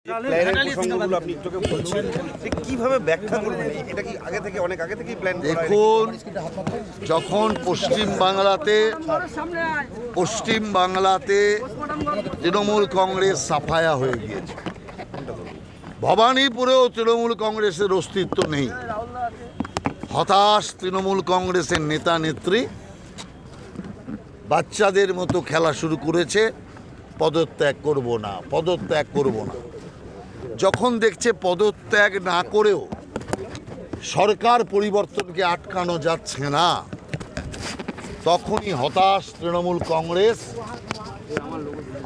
আপনি একটু বলছেন কিভাবে ব্যাখ্যা করবেন, এটা কি আগে থেকে অনেক আগে থেকেই প্ল্যান করা? দেখুন, যখন পশ্চিম বাংলাতে তৃণমূল কংগ্রেস সাফায়া হয়ে গিয়েছে, ভবানীপুরেও তৃণমূল কংগ্রেসের অস্তিত্ব নেই, হতাশ তৃণমূল কংগ্রেসের নেতা নেত্রী বাচ্চাদের মতো খেলা শুরু করেছে, পদত্যাগ করব না, পদত্যাগ করব না। যখন দেখছে পদত্যাগ না করেও সরকার পরিবর্তনকে আটকানো যাচ্ছে না, তখনই হতাশ তৃণমূল কংগ্রেস।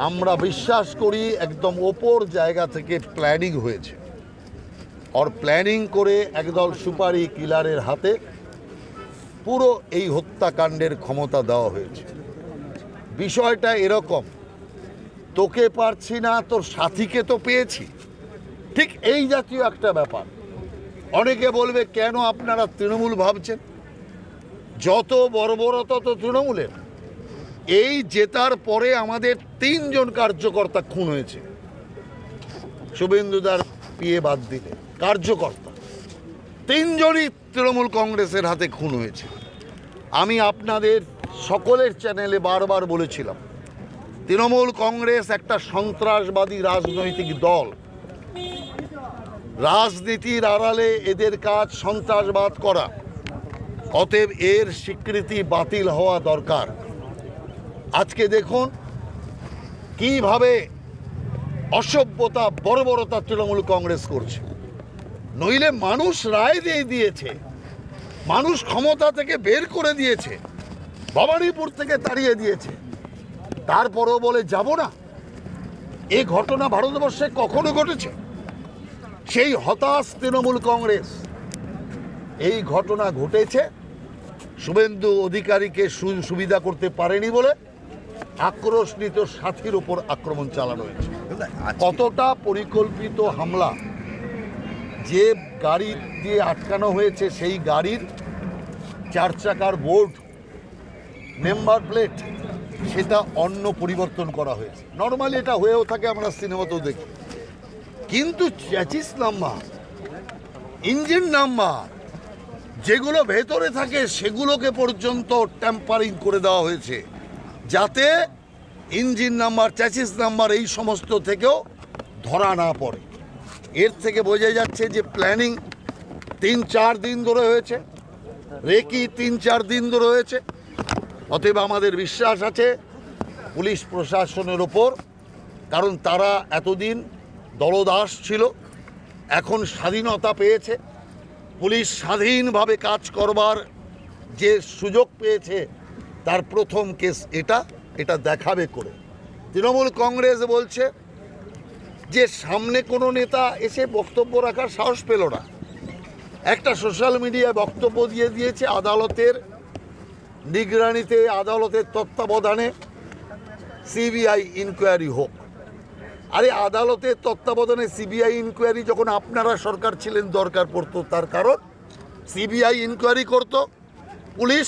আমরা বিশ্বাস করি একদম ওপর জায়গা থেকে প্ল্যানিং হয়েছে, আর প্ল্যানিং করে একদল সুপারি কিলারের হাতে পুরো এই হত্যাকাণ্ডের ক্ষমতা দেওয়া হয়েছে। বিষয়টা এরকম, তোকে পারছি না, তোর সাথীকে তো পেয়েছি, ঠিক এই জাতীয় একটা ব্যাপার। অনেকে বলবে কেন আপনারা তৃণমূল ভাবছেন, যত বর্বরতা তো তৃণমূলের। এই জেতার পরে আমাদের 3 জন কার্যকর্তা খুন হয়েছে, শুভেন্দুদার পিয়ে বাদ দিলে কার্যকর্তা 3 জনই তৃণমূল কংগ্রেসের হাতে খুন হয়েছে। আমি আপনাদের সকলের চ্যানেলে বারবার বলেছিলাম, তৃণমূল কংগ্রেস একটা সন্ত্রাসবাদী রাজনৈতিক দল, রাজনীতির আড়ালে এদের কাজ সন্ত্রাসবাদ করা, অতএব এর স্বীকৃতি বাতিল হওয়া দরকার। আজকে দেখুন কিভাবে অসভ্যতা বর্বরতা তৃণমূল কংগ্রেস করছে। নইলে মানুষ রায় দিয়ে দিয়েছে, মানুষ ক্ষমতা থেকে বের করে দিয়েছে, ভবানীপুর থেকে তাড়িয়ে দিয়েছে, তারপরেও বলে যাব না। এই ঘটনা ভারতবর্ষে কখনো ঘটেছে? সেই হতাশ তৃণমূল কংগ্রেস। এই ঘটনা ঘটেছে শুভেন্দু অধিকারীকে সুবিধা করতে পারেনি বলে আক্রোশিত সাথীর উপর আক্রমণ চালানো হয়েছে। কতটা পরিকল্পিত হামলা! যে গাড়ি দিয়ে আটকানো হয়েছে সেই গাড়ির 4 চাকার বোর্ড, নাম্বার প্লেট, সেটা অন্য পরিবর্তন করা হয়েছে। নর্মালি এটা হয়েও থাকে, আমরা সিনেমাতেও দেখি, কিন্তু চ্যাচিস নাম্বার, ইঞ্জিন নাম্বার যেগুলো ভেতরে থাকে সেগুলোকে পর্যন্ত ট্যাম্পারিং করে দেওয়া হয়েছে, যাতে ইঞ্জিন নাম্বার, চ্যাচিস নাম্বার এই সমস্ত থেকেও ধরা না পড়ে। এর থেকে বোঝা যাচ্ছে যে প্ল্যানিং 3-4 দিন ধরে হয়েছে, রেকি 3-4 দিন ধরে হয়েছে। অতএব আমাদের বিশ্বাস আছে পুলিশ প্রশাসনের ওপর, কারণ তারা এতদিন দলদাস ছিল, এখন স্বাধীনতা পেয়েছে, পুলিশ স্বাধীনভাবে কাজ করবার যে সুযোগ পেয়েছে, তার প্রথম কেস এটা দেখাবে করে। তৃণমূল কংগ্রেস বলছে যে সামনে কোনো নেতা এসে বক্তব্য রাখার সাহস পেল না, একটা সোশ্যাল মিডিয়ায় বক্তব্য দিয়ে দিয়েছে আদালতের নিগরানিতে, আদালতের তত্ত্বাবধানে সিবিআই ইনকোয়ারি হোক। আরে আদালতের তত্ত্বাবধানে সিবিআই ইনকোয়ারি যখন আপনারা সরকার ছিলেন দরকার পড়তো, তার কারণ সিবিআই ইনকোয়ারি করত, পুলিশ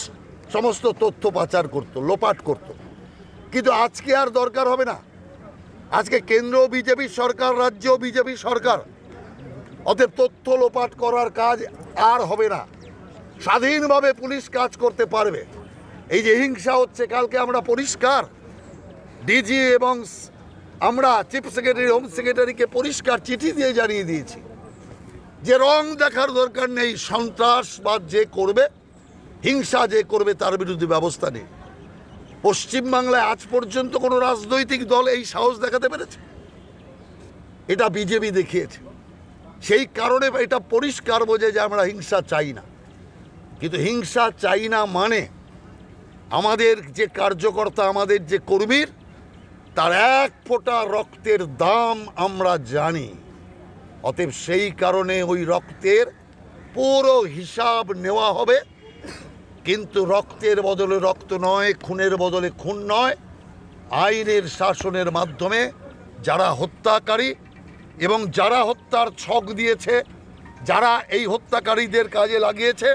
সমস্ত তথ্য পাচার করত, লোপাট করত। কিন্তু আজকে আর দরকার হবে না, আজকে কেন্দ্র বিজেপি সরকার, রাজ্য বিজেপি সরকার, অতএব তথ্য লোপাট করার কাজ আর হবে না, স্বাধীনভাবে পুলিশ কাজ করতে পারবে। এই যে হিংসা হচ্ছে, কালকে আমরা পরিষ্কার ডিজি এবং আমরা চিফ সেক্রেটারি, হোম সেক্রেটারিকে পরিষ্কার চিঠি দিয়ে জানিয়ে দিয়েছি যে রং দেখার দরকার নেই, সন্ত্রাসবাদ যে করবে, হিংসা যে করবে, তার বিরুদ্ধে ব্যবস্থা নেই। পশ্চিমবাংলায় আজ পর্যন্ত কোনো রাজনৈতিক দল এই সাহস দেখাতে পেরেছে? এটা বিজেপি দেখিয়েছে। সেই কারণে এটা পরিষ্কার বোঝে যে আমরা হিংসা চাই না। কিন্তু হিংসা চাই না মানে আমাদের যে কার্যকর্তা, আমাদের যে কর্মীর, তার 1 ফোঁটা রক্তের দাম আমরা জানি। অতএব সেই কারণে ওই রক্তের পুরো হিসাব নেওয়া হবে, কিন্তু রক্তের বদলে রক্ত নয়, খুনের বদলে খুন নয়। আইনের শাসনের মাধ্যমে যারা হত্যাকারী এবং যারা হত্যার ছক দিয়েছে, যারা এই হত্যাকারীদের কাজে লাগিয়েছে,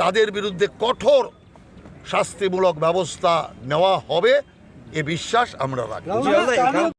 তাদের বিরুদ্ধে কঠোর শাস্তিমূলক ব্যবস্থা নেওয়া হবে, এ বিশ্বাস আমরা রাখি।